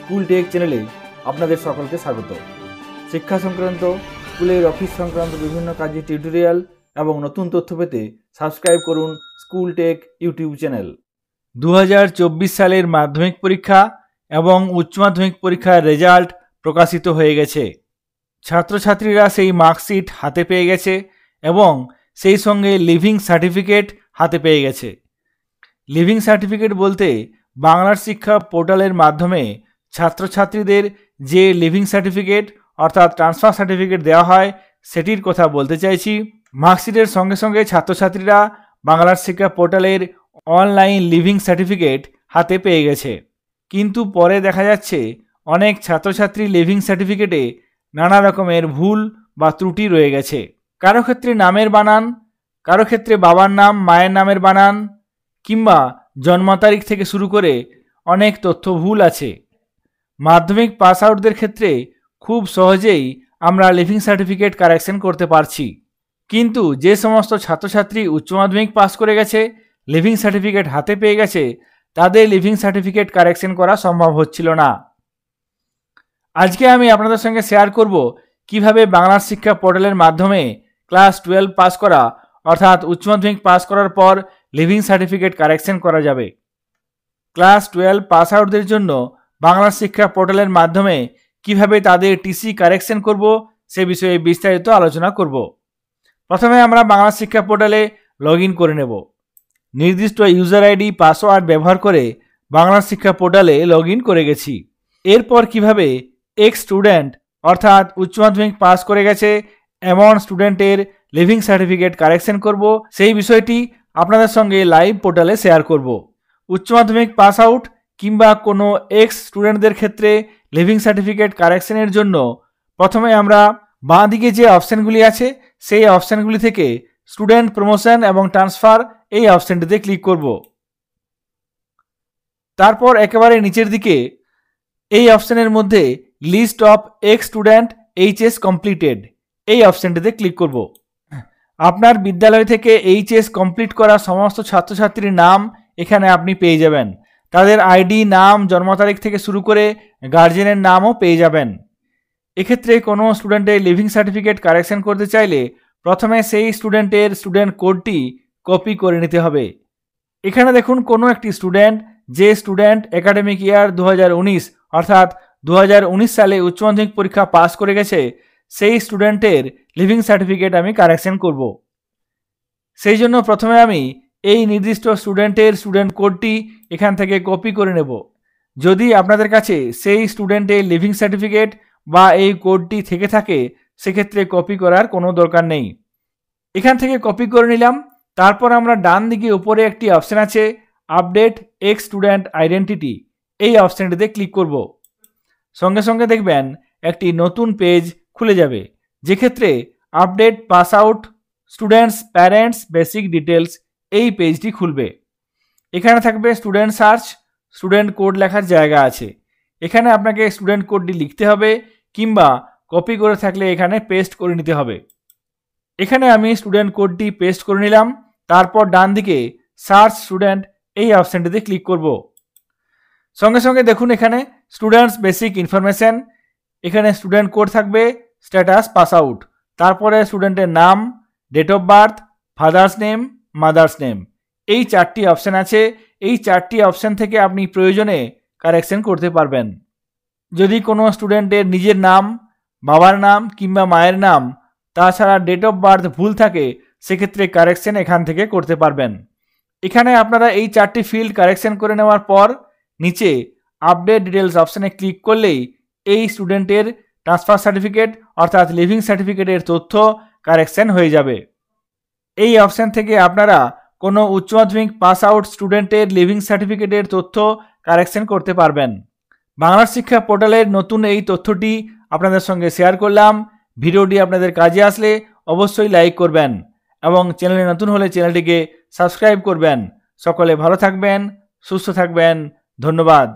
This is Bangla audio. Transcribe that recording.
স্কুল টেক চ্যানেলে আপনাদের সকলকে স্বাগত। শিক্ষা সংক্রান্ত, স্কুলের অফিস সংক্রান্ত বিভিন্ন কাজের টিউটোরিয়াল এবং নতুন তথ্য পেতে সাবস্ক্রাইব করুন স্কুল টেক ইউটিউব চ্যানেল। 2024 সালের মাধ্যমিক পরীক্ষা এবং উচ্চ মাধ্যমিক পরীক্ষার রেজাল্ট প্রকাশিত হয়ে গেছে। ছাত্রছাত্রীরা সেই মার্কশিট হাতে পেয়ে গেছে এবং সেই সঙ্গে লিভিং সার্টিফিকেট হাতে পেয়ে গেছে। লিভিং সার্টিফিকেট বলতে বাংলার শিক্ষা পোর্টালের মাধ্যমে ছাত্রছাত্রীদের যে লিভিং সার্টিফিকেট অর্থাৎ ট্রান্সফার সার্টিফিকেট দেওয়া হয় সেটির কথা বলতে চাইছি। মার্কশিটের সঙ্গে সঙ্গে ছাত্রছাত্রীরা বাংলার শিক্ষা পোর্টালের অনলাইন লিভিং সার্টিফিকেট হাতে পেয়ে গেছে, কিন্তু পরে দেখা যাচ্ছে অনেক ছাত্রছাত্রী লিভিং সার্টিফিকেটে নানা রকমের ভুল বা ত্রুটি রয়ে গেছে। কারো ক্ষেত্রে নামের বানান, কারো ক্ষেত্রে বাবার নাম মায়ের নামের বানান কিংবা জন্ম তারিখ থেকে শুরু করে অনেক তথ্য ভুল আছে। মাধ্যমিক পাস আউটদের ক্ষেত্রে খুব সহজেই আমরা লিভিং সার্টিফিকেট কারেকশন করতে পারছি, কিন্তু যে সমস্ত ছাত্রছাত্রী উচ্চ মাধ্যমিক পাস করে গেছে, লিভিং সার্টিফিকেট হাতে পেয়ে গেছে, তাদের লিভিং সার্টিফিকেট কারেকশন করা সম্ভব হচ্ছিল না। আজকে আমি আপনাদের সঙ্গে শেয়ার করব কিভাবে বাংলার শিক্ষা পোর্টালের মাধ্যমে ক্লাস 12 পাস করা অর্থাৎ উচ্চ মাধ্যমিক পাস করার পর লিভিং সার্টিফিকেট কারেকশন করা যাবে। ক্লাস 12 পাস আউটদের জন্য বাংলার শিক্ষা পোর্টালের মাধ্যমে কিভাবে তাদের টিসি কারেকশন করব সে বিষয়ে বিস্তারিত আলোচনা করব। প্রথমে আমরা বাংলা শিক্ষা পোর্টালে লগ ইন করে নেব। নির্দিষ্ট ইউজার আইডি পাসওয়ার্ড ব্যবহার করে বাংলার শিক্ষা পোর্টালে লগ ইন করে গেছি। এরপর কিভাবে এক্স স্টুডেন্ট অর্থাৎ উচ্চ মাধ্যমিক পাস করে গেছে এমন স্টুডেন্টের লিভিং সার্টিফিকেট কারেকশন করব সেই বিষয়টি আপনাদের সঙ্গে লাইভ পোর্টালে শেয়ার করব। উচ্চ মাধ্যমিক পাস আউট কিংবা কোনো এক্স স্টুডেন্টদের ক্ষেত্রে লিভিং সার্টিফিকেট কারেকশনের জন্য প্রথমে আমরা বাঁ দিকে যে অপশানগুলি আছে সেই অপশানগুলি থেকে স্টুডেন্ট প্রমোশন এবং ট্রান্সফার এই অপশানটিতে ক্লিক করব। তারপর একেবারে নিচের দিকে এই অপশানের মধ্যে list of ex student HS completed এই অপশানটিতে ক্লিক করব। আপনার বিদ্যালয় থেকে এইচএস কমপ্লিট করা সমস্ত ছাত্রছাত্রীর নাম এখানে আপনি পেয়ে যাবেন। তাদের আইডি, নাম, জন্ম তারিখ থেকে শুরু করে গার্জেনের নামও পেয়ে যাবেন। এক্ষেত্রে কোনো স্টুডেন্টের লিভিং সার্টিফিকেট কারেকশন করতে চাইলে প্রথমে সেই স্টুডেন্টের স্টুডেন্ট কোডটি কপি করে নিতে হবে। এখানে দেখুন কোনো একটি স্টুডেন্ট, যে স্টুডেন্ট একাডেমিক ইয়ার 2019 অর্থাৎ 2019 সালে উচ্চ মাধ্যমিক পরীক্ষা পাস করে গেছে, সেই স্টুডেন্টের লিভিং সার্টিফিকেট আমি কারেকশন করব। সেই জন্য প্রথমে আমি এই নির্দিষ্ট স্টুডেন্টের স্টুডেন্ট কোডটি এখান থেকে কপি করে নেব। যদি আপনাদের কাছে সেই স্টুডেন্টের লিভিং সার্টিফিকেট বা এই কোডটি থেকে থাকে সেক্ষেত্রে কপি করার কোনো দরকার নেই। এখান থেকে কপি করে নিলাম। তারপর আমরা ডান দিকে উপরে একটি অপশান আছে আপডেট এক্স স্টুডেন্ট আইডেন্টিটি, এই অপশানটিতে ক্লিক করব। সঙ্গে সঙ্গে দেখবেন একটি নতুন পেজ খুলে যাবে, যেক্ষেত্রে update pass out students parents basic details এই পেজটি খুলবে। এখানে থাকবে স্টুডেন্ট সার্চ, স্টুডেন্ট কোড লেখার জায়গা আছে। এখানে আপনাকে স্টুডেন্ট কোডটি লিখতে হবে কিংবা কপি করে থাকলে এখানে পেস্ট করে নিতে হবে। এখানে আমি স্টুডেন্ট কোডটি পেস্ট করে নিলাম। তারপর ডান দিকে সার্চ স্টুডেন্ট এই অপশানটিতে ক্লিক করব। সঙ্গে সঙ্গে দেখুন এখানে স্টুডেন্টস বেসিক ইনফরমেশন, এখানে স্টুডেন্ট কোড থাকবে, স্ট্যাটাস পাস আউট, তারপরে স্টুডেন্টের নাম, date of birth, father's name, mother's name, এই 4টি অপশান আছে। এই 4টি অপশান থেকে আপনি প্রয়োজনে কারেকশন করতে পারবেন। যদি কোনো স্টুডেন্টের নিজের নাম, বাবার নাম কিংবা মায়ের নাম তাছাড়া ডেট অফ বার্থ ভুল থাকে সেক্ষেত্রে কারেকশন এখান থেকে করতে পারবেন। এখানে আপনারা এই 4টি ফিল্ড কারেকশন করে নেওয়ার পর নিচে আপডেট ডিটেলস অপশানে ক্লিক করলেই এই স্টুডেন্টের ট্রান্সফার সার্টিফিকেট অর্থাৎ লিভিং সার্টিফিকেটের তথ্য কারেকশন হয়ে যাবে। এই অপশান থেকে আপনারা কোনো উচ্চ মাধ্যমিক পাস আউট স্টুডেন্টের লিভিং সার্টিফিকেটের তথ্য কারেকশন করতে পারবেন। বাংলার শিক্ষা পোর্টালের নতুন এই তথ্যটি আপনাদের সঙ্গে শেয়ার করলাম। ভিডিওটি আপনাদের কাজে আসলে অবশ্যই লাইক করবেন এবং চ্যানেলে নতুন হলে চ্যানেলটিকে সাবস্ক্রাইব করবেন। সকলে ভালো থাকবেন, সুস্থ থাকবেন। ধন্যবাদ।